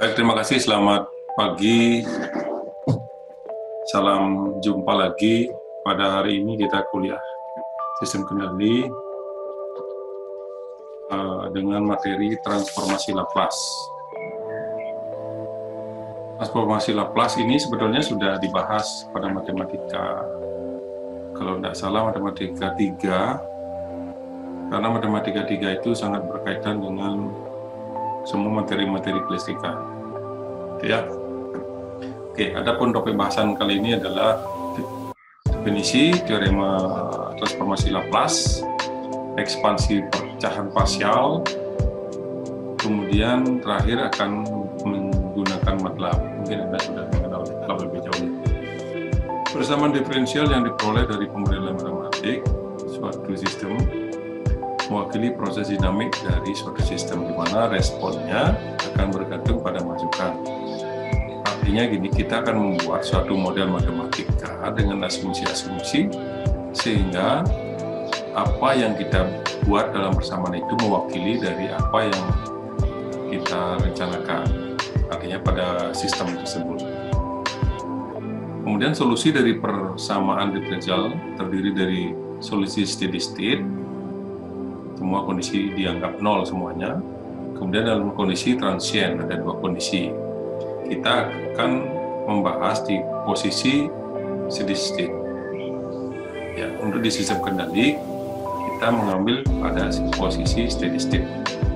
Baik, terima kasih. Selamat pagi. Salam jumpa lagi. Pada hari ini kita kuliah sistem kendali dengan materi transformasi Laplace. Transformasi Laplace ini sebetulnya sudah dibahas pada matematika, kalau tidak salah matematika 3, karena matematika 3 itu sangat berkaitan dengan semua materi-materi kelistrikan. Ya. Oke, adapun topik bahasan kali ini adalah definisi teorema transformasi Laplace, ekspansi pecahan parsial, kemudian terakhir akan menggunakan MATLAB. Mungkin Anda sudah mengenal MATLAB lebih jauh. Persamaan diferensial yang diperoleh dari pemodelan matematik suatu sistem mewakili proses dinamik dari suatu sistem, di mana responnya akan bergantung pada masukan. Artinya gini, kita akan membuat suatu model matematika dengan asumsi-asumsi, sehingga apa yang kita buat dalam persamaan itu mewakili dari apa yang kita rencanakan, artinya pada sistem tersebut. Kemudian solusi dari persamaan diferensial terdiri dari solusi steady state, semua kondisi dianggap nol semuanya. Kemudian dalam kondisi transient ada dua kondisi. Kita akan membahas di posisi steady state. Ya, untuk di sistem kendali kita mengambil pada posisi steady state.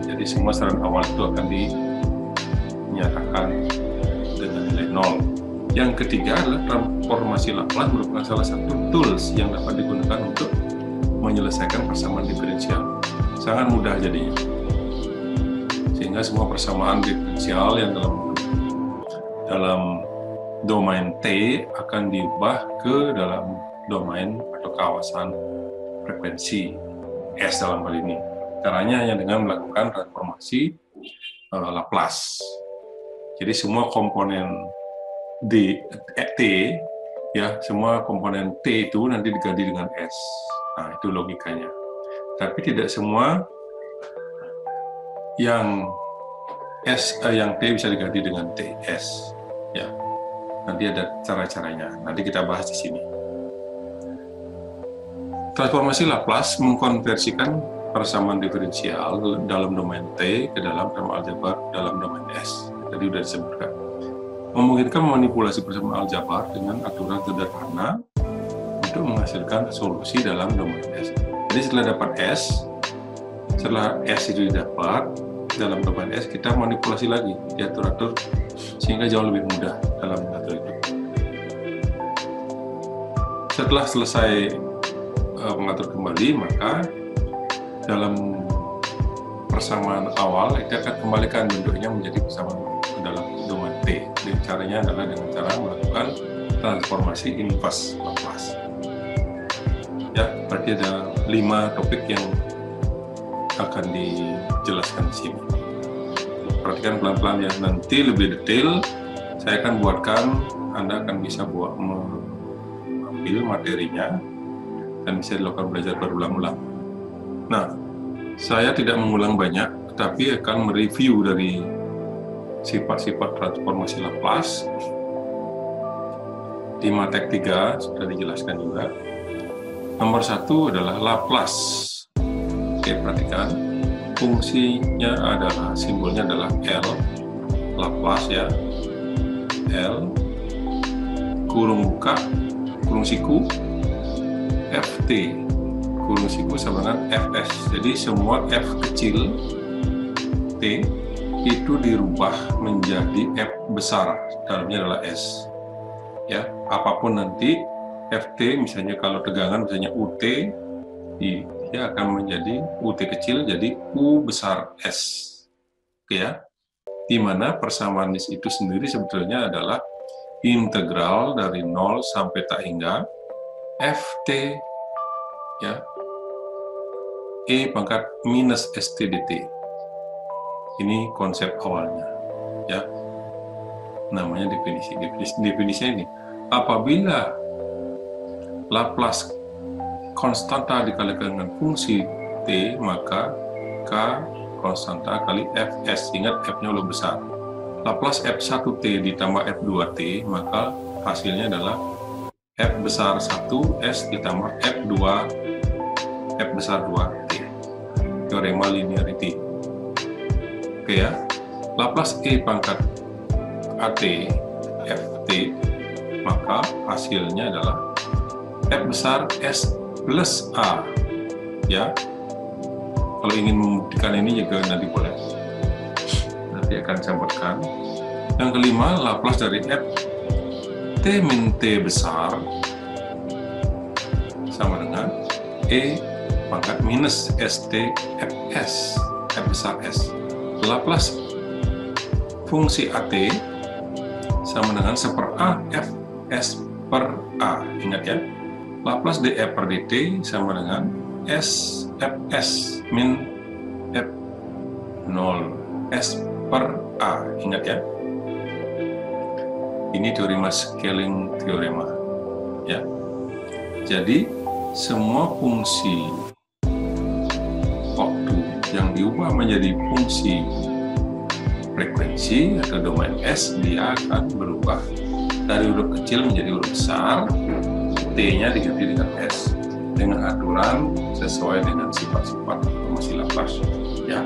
Jadi semua saran awal itu akan dinyatakan dengan nilai 0. Yang ketiga adalah transformasi Laplace merupakan salah satu tools yang dapat digunakan untuk menyelesaikan persamaan diferensial. Sangat mudah jadinya. Sehingga semua persamaan diferensial yang dalam domain T akan diubah ke dalam domain atau kawasan frekuensi S dalam hal ini. Caranya hanya dengan melakukan transformasi Laplace. Jadi semua komponen T, ya, semua komponen T itu nanti diganti dengan S. Nah, itu logikanya. Tapi tidak semua yang yang T bisa diganti dengan TS. Ya, nanti ada cara-caranya. Nanti kita bahas di sini. Transformasi Laplace mengkonversikan persamaan diferensial dalam domain T ke dalam persamaan aljabar dalam domain S. Tadi sudah disebutkan. Memungkinkan memanipulasi persamaan aljabar dengan aturan sederhana untuk menghasilkan solusi dalam domain S. Jadi setelah dapat S, setelah S itu didapat dalam domain S, kita manipulasi lagi, diatur-atur sehingga jauh lebih mudah dalam mengatur itu. Setelah selesai mengatur kembali, maka dalam persamaan awal kita akan kembalikan bentuknya menjadi persamaan dalam domain T. Dan caranya adalah dengan cara melakukan transformasi inverse Laplace. Ya, berarti ada 5 topik yang akan dijelaskan di sini. Perhatikan pelan-pelan ya, nanti lebih detail saya akan buatkan, Anda akan bisa mengambil materinya dan bisa dilakukan belajar berulang-ulang. Nah, saya tidak mengulang banyak, tapi akan mereview dari sifat-sifat transformasi Laplace. Di Matek 3 sudah dijelaskan juga. Nomor 1 adalah Laplace. Oke, perhatikan. Fungsinya adalah, simbolnya adalah L. Laplace ya. L. Kurung buka, kurung siku, Ft. Kurung siku sama dengan Fs. Jadi semua F kecil, T, itu dirubah menjadi F besar. Dalamnya adalah S. Ya, apapun nanti Ft, misalnya kalau tegangan misalnya UT, dia akan menjadi UT kecil jadi U besar S. Oke ya. Di mana persamaan itu sendiri sebetulnya adalah integral dari 0 sampai tak hingga Ft ya E pangkat minus ST dt. Ini konsep awalnya ya. Namanya definisinya ini. Apabila Laplace konstanta dikalikan dengan fungsi T, maka K konstanta kali Fs. Ingat F-nya lebih besar. Laplace F1T ditambah F2T, maka hasilnya adalah F besar 1 S ditambah F2 F besar 2T. Teorema linearity. Oke ya. Laplace E pangkat AT FT, maka hasilnya adalah F besar S plus A. Ya. Kalau ingin membuktikan ini juga nanti boleh. Nanti akan sampaikan. Yang kelima, Laplace dari F T min T besar sama dengan E pangkat minus ST Fs, F besar S. Laplace fungsi AT sama dengan 1/A Fs per A. Ingat ya, Laplace dF per dt sama dengan S Fs min F0 S per A. Ingat ya, ini teorema scaling teorema ya. Jadi semua fungsi waktu yang diubah menjadi fungsi frekuensi atau domain S, dia akan berubah dari huruf kecil menjadi huruf besar, T-nya diganti dengan S dengan aturan sesuai dengan sifat-sifat informasi Laplace ya.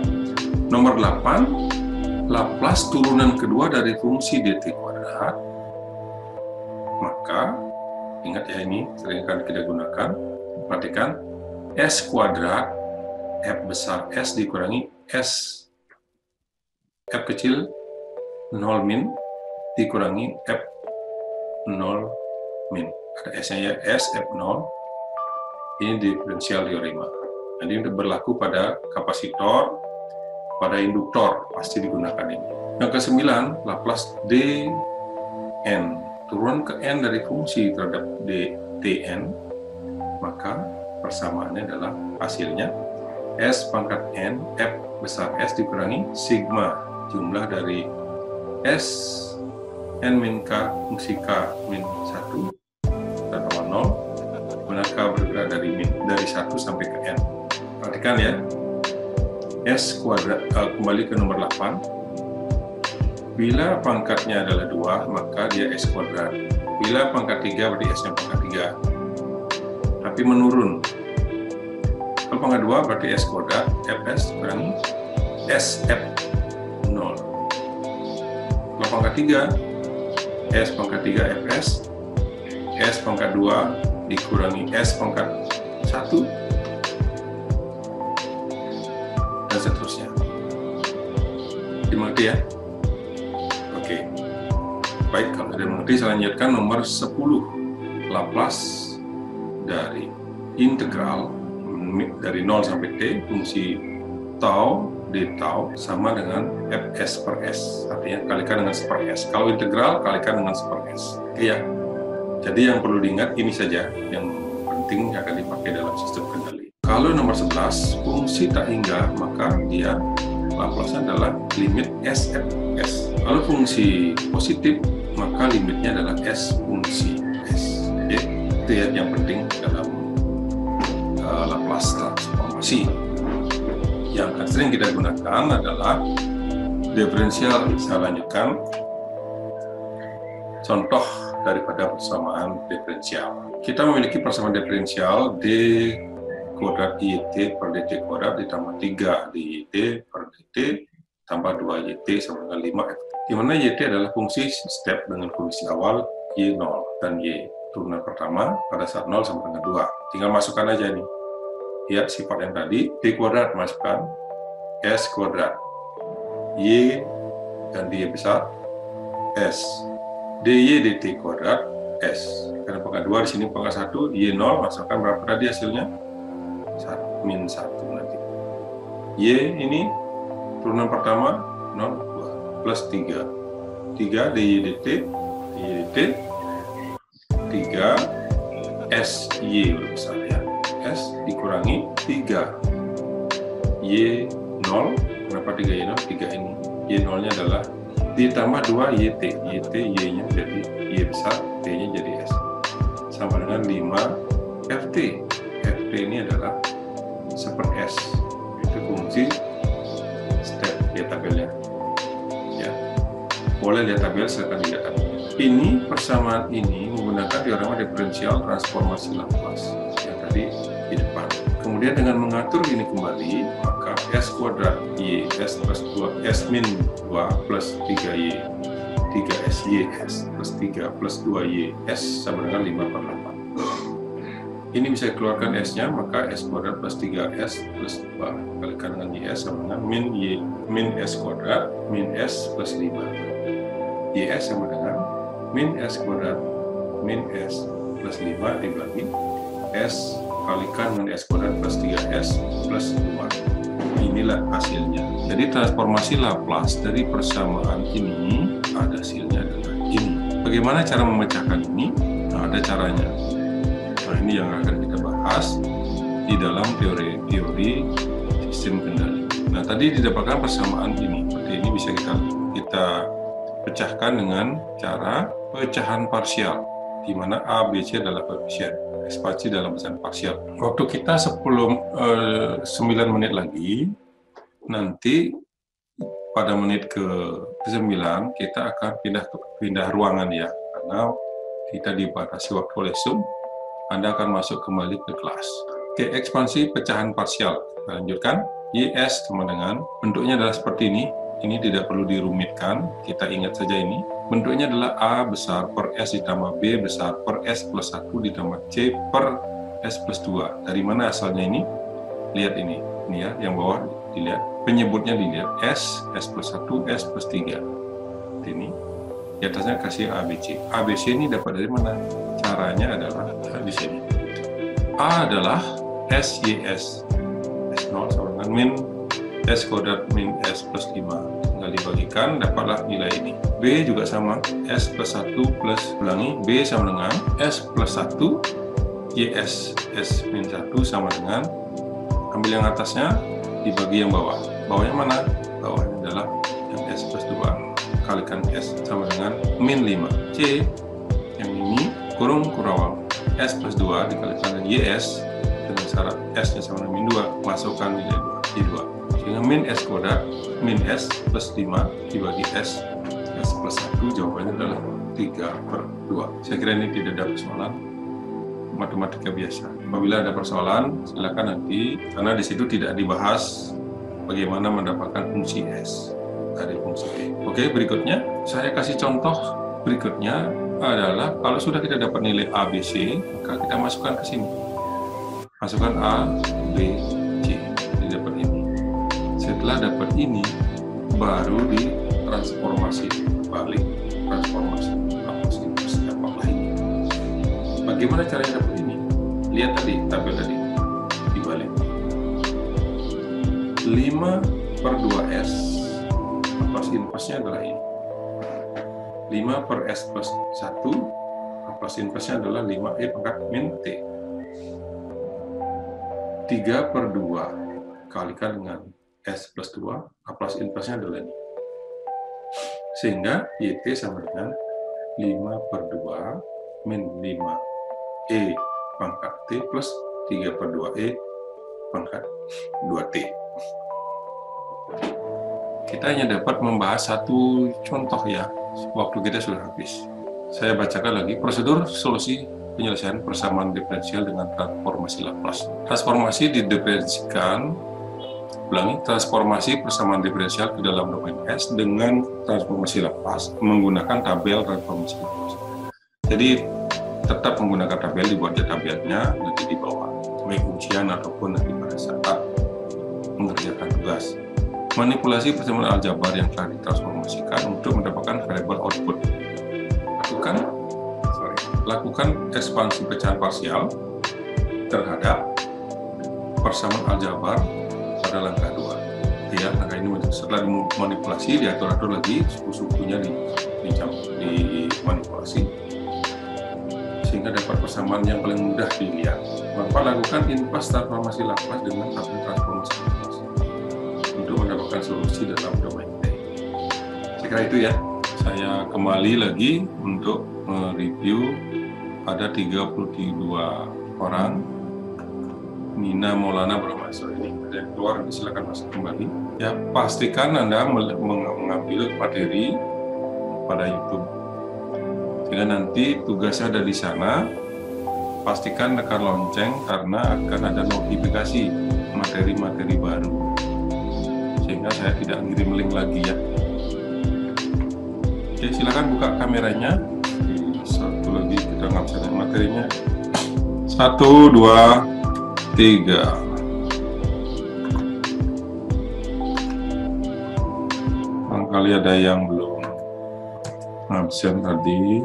Nomor 8, Laplace turunan kedua dari fungsi dt kuadrat. Maka ingat ya, ini sering kali kita gunakan. Perhatikan, S kuadrat F besar S dikurangi S F kecil 0 min dikurangi F 0 min. Ada S-nya ya, S F0. Ini diferensial teorema. Jadi berlaku pada kapasitor, pada induktor, pasti digunakan ini. Yang ke-9, Laplace dN. Turun ke N dari fungsi terhadap dTn, maka persamaannya adalah hasilnya S pangkat N F besar S dikurangi sigma jumlah dari S N min K fungsi K min 1 dan 0, mana K bergerak dari 1 sampai ke N. Perhatikan ya, S kuadrat, kembali ke nomor 8. Bila pangkatnya adalah 2, maka dia S kuadrat. Bila pangkat 3, berarti S-nya pangkat 3. Tapi menurun. Kalau pangkat 2, berarti S kuadrat, Fs kurangi SF0. Kalau pangkat 3, S pangkat 3 Fs, S pangkat 2 dikurangi S pangkat 1, dan seterusnya. Dimengerti ya? Oke, baik, kalau sudah mengerti, saya lanjutkan nomor 10. Laplace dari integral dari 0 sampai T fungsi tau d tau sama dengan Fs per S, artinya kalikan dengan 1 per S. Kalau integral, kalikan dengan 1 per S. Oke ya, jadi yang perlu diingat ini saja yang penting akan dipakai dalam sistem kendali. Kalau nomor 11, fungsi tak hingga, maka dia Laplace adalah limit SFS. Kalau fungsi positif, maka limitnya adalah S fungsi S. Oke, itu ya yang penting dalam Laplace transformasi. Yang akan sering kita gunakan adalah diferensial. Saya lanjutkan contoh daripada persamaan diferensial. Kita memiliki persamaan diferensial D kuadrat YT per DT kuadrat ditambah 3 DYT per DT tambah 2 YT sama dengan 5 F. Di mana YT adalah fungsi step dengan fungsi awal Y0 dan Y turunan pertama pada saat 0 sama dengan 2. Tinggal masukkan aja nih. Lihat sifat yang tadi, D kuadrat masukkan S kuadrat, Y dan D besar S, DY DT kuadrat S. Karena pangkat 2 di sini pangkat 1, Y0 masukkan berapa tadi hasilnya? Min 1 nanti. Y ini turunan pertama 0, 2 plus 3. 3 DY DT 3 SY besar ya. S dikurangi 3 Y0. Kenapa 3 Y0? 3 ini Y0 nya adalah ditambah 2 YT. YT Y-nya jadi Y besar, T-nya jadi S. Sama dengan 5 FT. FT ini adalah 1 per S. Itu fungsi step ya tabelnya. Ya. Boleh lihat tabel, silakan dilihat tabelnya. Ini persamaan ini menggunakan teorema diferensial transformasi Laplace yang tadi di depan. Kemudian dengan mengatur ini kembali, maka S kuadrat Y S plus 2 S min 2 plus 3Y 3SY S plus 3 plus 2Y S sama dengan 5 per 8. Ini bisa dikeluarkan S-nya, maka S kuadrat plus 3S plus 2 kalikan dengan YS sama dengan min S kuadrat min S plus 5. YS sama dengan min S kuadrat min S plus 5 dibagi S kalikan dengan S kuadrat plus 3S plus 2. Inilah hasilnya. Jadi transformasi Laplace dari persamaan ini ada hasilnya adalah ini. Bagaimana cara memecahkan ini? Nah, ada caranya. Nah, ini yang akan kita bahas di dalam teori sistem kendali. Nah, tadi didapatkan persamaan ini. Seperti ini bisa kita pecahkan dengan cara pecahan parsial, di mana A, B, C adalah koefisien, ekspansi dalam pecahan parsial. Waktu kita 9 menit lagi, nanti pada menit ke-9 kita akan pindah ruangan ya, karena kita dibatasi waktu oleh Zoom. Anda akan masuk kembali ke kelas. Oke, ekspansi pecahan parsial. Kita lanjutkan. YS sama dengan, bentuknya adalah seperti ini. Ini tidak perlu dirumitkan, kita ingat saja ini. Bentuknya adalah A besar per S ditambah B besar per S plus 1 ditambah C per S plus 2. Dari mana asalnya ini? Lihat ini ya, yang bawah dilihat. Penyebutnya dilihat S plus 1, S plus 3. Ini. Di atasnya kasih ABC. ABC ini dapat dari mana? Caranya adalah di sini. A adalah SYS. S0 sama dengan min S kuadrat min S plus 5. Tinggal dibagikan, dapatlah nilai ini. B juga sama, S plus 1 plus, ulangi, B sama dengan S plus 1, YS S min 1 sama dengan, ambil yang atasnya, dibagi yang bawah. Bawahnya mana? Bawahnya adalah yang S plus 2. Kalikan S sama dengan min 5. C, yang ini, kurung kurawang. S plus 2 dikalikan dengan YS, dengan syarat S-nya sama dengan min 2. Masukkan nilai 2, di 2. Sehingga min S kuadrat, min S plus 5 dibagi S plus 1, jawabannya adalah 3/2. Saya kira ini tidak ada persoalan, matematika biasa. Apabila ada persoalan, silakan nanti, karena di situ tidak dibahas bagaimana mendapatkan fungsi S dari fungsi T. Oke, berikutnya, saya kasih contoh berikutnya adalah, kalau sudah kita dapat nilai A, B, C, maka kita masukkan ke sini. Masukkan A, B, C, didapat ini. Setelah dapat ini, baru ditransformasi balik, transformasi Laplace inverse apakah ini. Bagaimana caranya dapat ini? Lihat tadi, tabel tadi, dibalik. 5/2S, Laplace inverse-nya adalah ini. 5 per S plus 1, Laplace inverse-nya adalah 5E pangkat min T. 3/2 kalikan dengan S plus 2, Laplace inverse-nya adalah ini. Sehingga YT sama dengan 5/2 min 5E pangkat T plus 3/2E pangkat 2T. Kita hanya dapat membahas satu contoh ya, waktu kita sudah habis. Saya bacakan lagi prosedur solusi penyelesaian persamaan diferensial dengan transformasi Laplace. Transformasi didefinisikan, ulangi, transformasi persamaan diferensial ke dalam domain S dengan transformasi Laplace menggunakan tabel transformasi Laplace. Jadi tetap menggunakan tabel, dibuat tabelnya nanti di bawah, baik ujian ataupun nanti pada saat mengerjakan tugas. Manipulasi persamaan aljabar yang telah ditransformasikan untuk mendapatkan variabel output. Lakukan ekspansi pecahan parsial terhadap persamaan aljabar pada langkah 2. Ya, langkah ini setelah dimanipulasi, diatur-atur lagi, suku-sukunya dimanipulasi sehingga dapat persamaan yang paling mudah dilihat. Maka lakukan inverse transformasi Laplace dengan tabel transformasi Laplace untuk mendapatkan solusi dalam domain T. Saya kira itu ya. Saya kembali lagi untuk mereview. Ada 32 orang. Nina Maulana bermasuk ini. Ada yang keluar, silakan masuk kembali. Ya, pastikan Anda mengambil materi pada YouTube. Sehingga nanti tugasnya ada di sana. Pastikan tekan lonceng karena akan ada notifikasi materi-materi baru. Sehingga saya tidak ngirim link lagi ya. Oke, silakan buka kameranya. Satu lagi kita ngabsen materinya. 1, 2, 3. Barangkali ada yang belum absen tadi.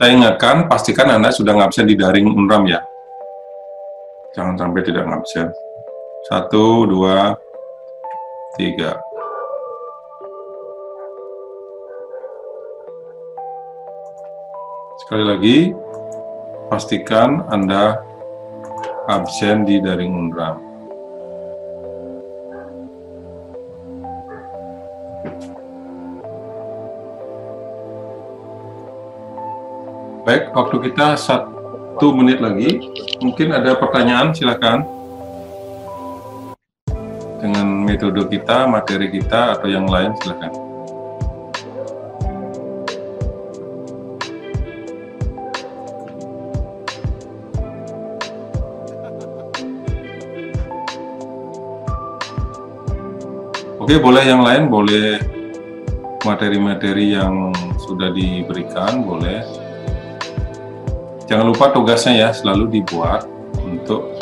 Saya ingatkan, pastikan Anda sudah ngabsen di daring Unram ya. Jangan sampai tidak ngabsen. 1, 2, 3. Sekali lagi, pastikan Anda absen di daring Unram. Baik, waktu kita 1 menit lagi. Mungkin ada pertanyaan, silakan. Dengan metode kita, materi kita, atau yang lain, silakan. Oke, boleh yang lain, boleh materi-materi yang sudah diberikan, boleh. Jangan lupa tugasnya ya, selalu dibuat untuk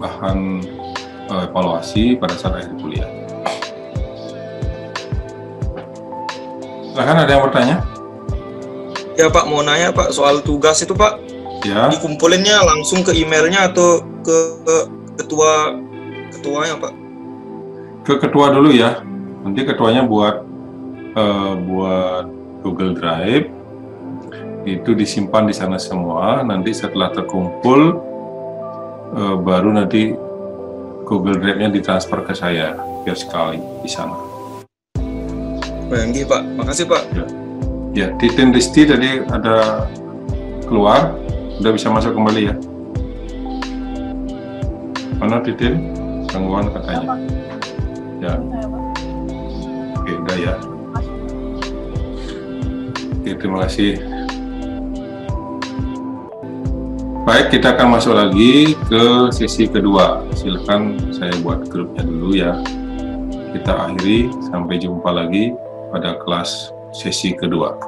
bahan evaluasi pada saat akhir kuliah. Silahkan, ada yang bertanya? Ya Pak, mau nanya Pak, soal tugas itu Pak, ya. Dikumpulinnya langsung ke emailnya atau ke ketuanya Pak? Ke ketua dulu ya, nanti ketuanya buat Google Drive, itu disimpan di sana semua. Nanti setelah terkumpul, baru nanti Google Drive-nya ditransfer ke saya, biar sekali di sana. Baik Pak, makasih Pak. Ya, Titin Risti tadi ada keluar, udah bisa masuk kembali ya. Mana Titin? Gangguan katanya. Ya. Oke, udah ya. Oke, terima kasih. Baik, kita akan masuk lagi ke sesi kedua. Silakan saya buat grupnya dulu ya. Kita akhiri, sampai jumpa lagi pada kelas sesi kedua.